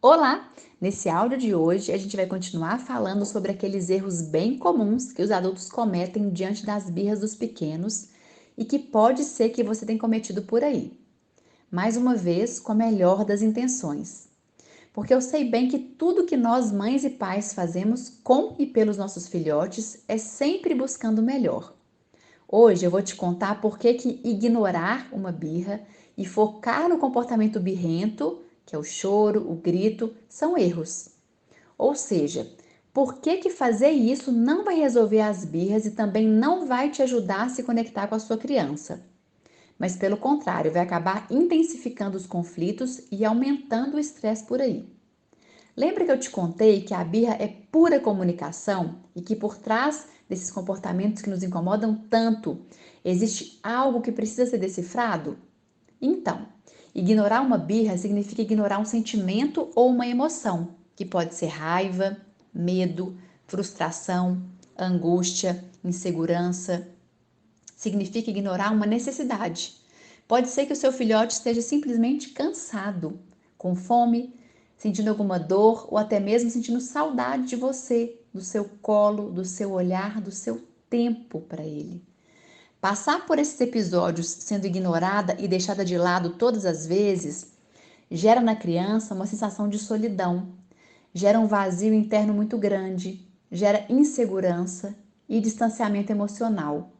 Olá! Nesse áudio de hoje, a gente vai continuar falando sobre aqueles erros bem comuns que os adultos cometem diante das birras dos pequenos e que pode ser que você tenha cometido por aí. Mais uma vez, com a melhor das intenções. Porque eu sei bem que tudo que nós, mães e pais, fazemos com e pelos nossos filhotes é sempre buscando o melhor. Hoje eu vou te contar por que ignorar uma birra e focar no comportamento birrento, que é o choro, o grito, são erros. Ou seja, por que fazer isso não vai resolver as birras e também não vai te ajudar a se conectar com a sua criança. Mas pelo contrário, vai acabar intensificando os conflitos e aumentando o estresse por aí. Lembra que eu te contei que a birra é pura comunicação e que por trás desses comportamentos que nos incomodam tanto, existe algo que precisa ser decifrado? Então, ignorar uma birra significa ignorar um sentimento ou uma emoção, que pode ser raiva, medo, frustração, angústia, insegurança. Significa ignorar uma necessidade. Pode ser que o seu filhote esteja simplesmente cansado, com fome, sentindo alguma dor ou até mesmo sentindo saudade de você, do seu colo, do seu olhar, do seu tempo para ele. Passar por esses episódios sendo ignorada e deixada de lado todas as vezes gera na criança uma sensação de solidão, gera um vazio interno muito grande, gera insegurança e distanciamento emocional.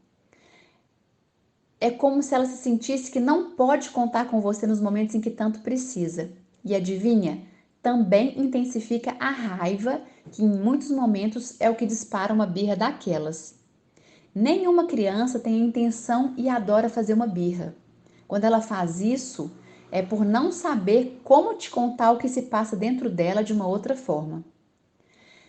É como se ela se sentisse que não pode contar com você nos momentos em que tanto precisa. E adivinha? Também intensifica a raiva, que em muitos momentos é o que dispara uma birra daquelas. Nenhuma criança tem a intenção e adora fazer uma birra. Quando ela faz isso, é por não saber como te contar o que se passa dentro dela de uma outra forma.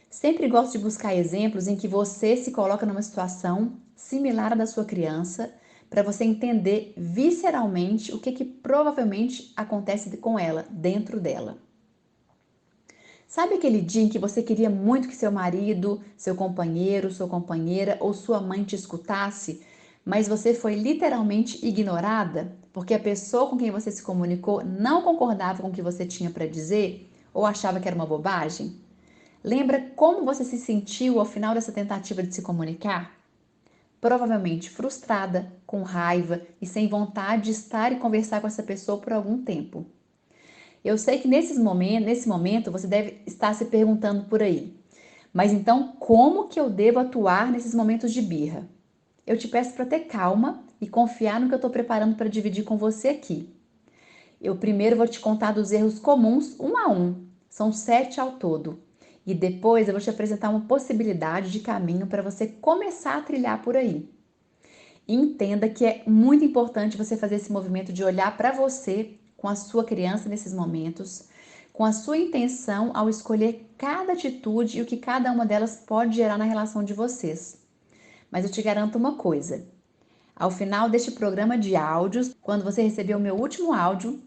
Sempre gosto de buscar exemplos em que você se coloca numa situação similar à da sua criança, para você entender visceralmente o que provavelmente acontece com ela, dentro dela. Sabe aquele dia em que você queria muito que seu marido, seu companheiro, sua companheira ou sua mãe te escutasse, mas você foi literalmente ignorada porque a pessoa com quem você se comunicou não concordava com o que você tinha para dizer ou achava que era uma bobagem? Lembra como você se sentiu ao final dessa tentativa de se comunicar? Provavelmente frustrada, com raiva e sem vontade de estar e conversar com essa pessoa por algum tempo. Eu sei que nesse momento você deve estar se perguntando por aí, mas então como que eu devo atuar nesses momentos de birra? Eu te peço para ter calma e confiar no que eu estou preparando para dividir com você aqui. Eu primeiro vou te contar dos erros comuns um a um, são 7 ao todo. E depois eu vou te apresentar uma possibilidade de caminho para você começar a trilhar por aí. E entenda que é muito importante você fazer esse movimento de olhar para você com a sua criança nesses momentos, com a sua intenção ao escolher cada atitude e o que cada uma delas pode gerar na relação de vocês. Mas eu te garanto uma coisa: ao final deste programa de áudios, quando você receber o meu último áudio,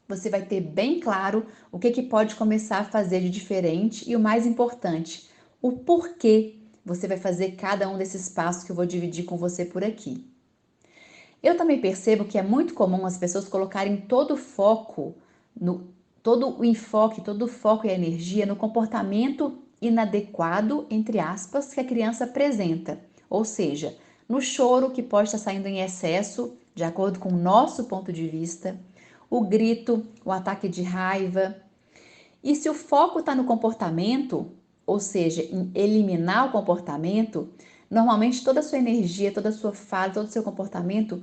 você vai ter bem claro o que pode começar a fazer de diferente e o mais importante, o porquê você vai fazer cada um desses passos que eu vou dividir com você por aqui. Eu também percebo que é muito comum as pessoas colocarem todo o foco, todo o enfoque, todo o foco e a energia no comportamento inadequado, entre aspas, que a criança apresenta. Ou seja, no choro que pode estar saindo em excesso, de acordo com o nosso ponto de vista, o grito, o ataque de raiva. E se o foco está no comportamento, ou seja, em eliminar o comportamento, normalmente toda a sua energia, toda a sua fala, todo o seu comportamento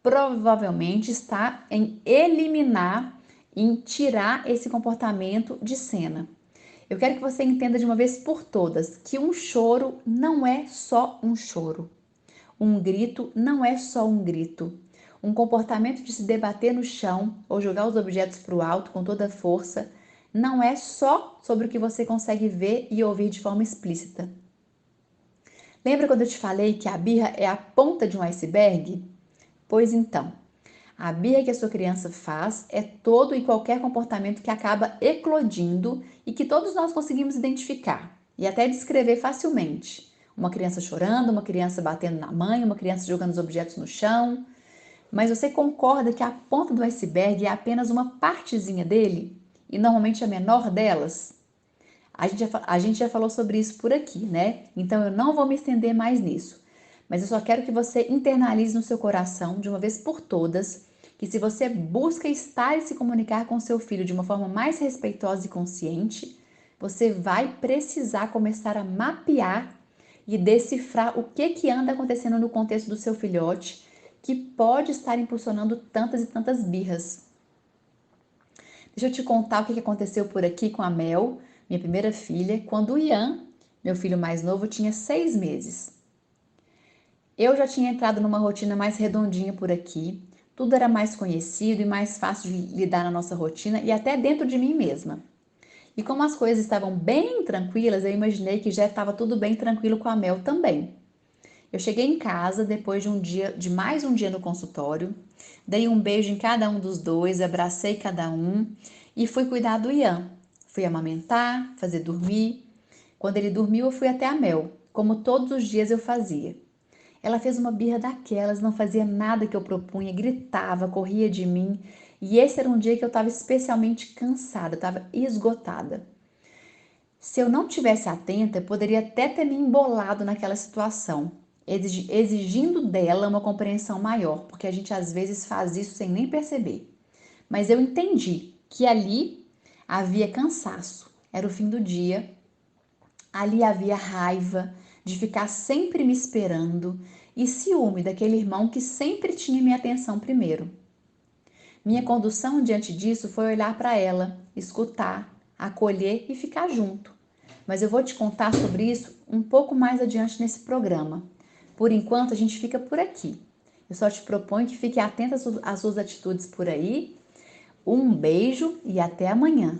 provavelmente está em eliminar, em tirar esse comportamento de cena. Eu quero que você entenda de uma vez por todas que um choro não é só um choro. Um grito não é só um grito. Um comportamento de se debater no chão ou jogar os objetos para o alto com toda a força não é só sobre o que você consegue ver e ouvir de forma explícita. Lembra quando eu te falei que a birra é a ponta de um iceberg? Pois então, a birra que a sua criança faz é todo e qualquer comportamento que acaba eclodindo e que todos nós conseguimos identificar e até descrever facilmente. Uma criança chorando, uma criança batendo na mãe, uma criança jogando os objetos no chão. Mas você concorda que a ponta do iceberg é apenas uma partezinha dele? e normalmente a menor delas? A gente já falou sobre isso por aqui, né? Então eu não vou me estender mais nisso. Mas eu só quero que você internalize no seu coração, de uma vez por todas, que se você busca estar e se comunicar com seu filho de uma forma mais respeitosa e consciente, você vai precisar começar a mapear e decifrar o que anda acontecendo no contexto do seu filhote, que pode estar impulsionando tantas e tantas birras. Deixa eu te contar o que aconteceu por aqui com a Mel, minha primeira filha, quando o Ian, meu filho mais novo, tinha 6 meses. Eu já tinha entrado numa rotina mais redondinha por aqui, tudo era mais conhecido e mais fácil de lidar na nossa rotina e até dentro de mim mesma. E como as coisas estavam bem tranquilas, eu imaginei que já estava tudo bem tranquilo com a Mel também. Eu cheguei em casa depois de mais um dia no consultório, dei um beijo em cada um dos dois, abracei cada um e fui cuidar do Ian. Fui amamentar, fazer dormir. Quando ele dormiu, eu fui até a Mel, como todos os dias eu fazia. Ela fez uma birra daquelas, não fazia nada que eu propunha, gritava, corria de mim. E esse era um dia que eu estava especialmente cansada, estava esgotada. Se eu não tivesse atenta, eu poderia até ter me embolado naquela situação, exigindo dela uma compreensão maior, porque a gente às vezes faz isso sem nem perceber. Mas eu entendi que ali havia cansaço, era o fim do dia, ali havia raiva de ficar sempre me esperando e ciúme daquele irmão que sempre tinha minha atenção primeiro. Minha condução diante disso foi olhar para ela, escutar, acolher e ficar junto. Mas eu vou te contar sobre isso um pouco mais adiante nesse programa. Por enquanto, a gente fica por aqui. Eu só te proponho que fique atenta às suas atitudes por aí. Um beijo e até amanhã.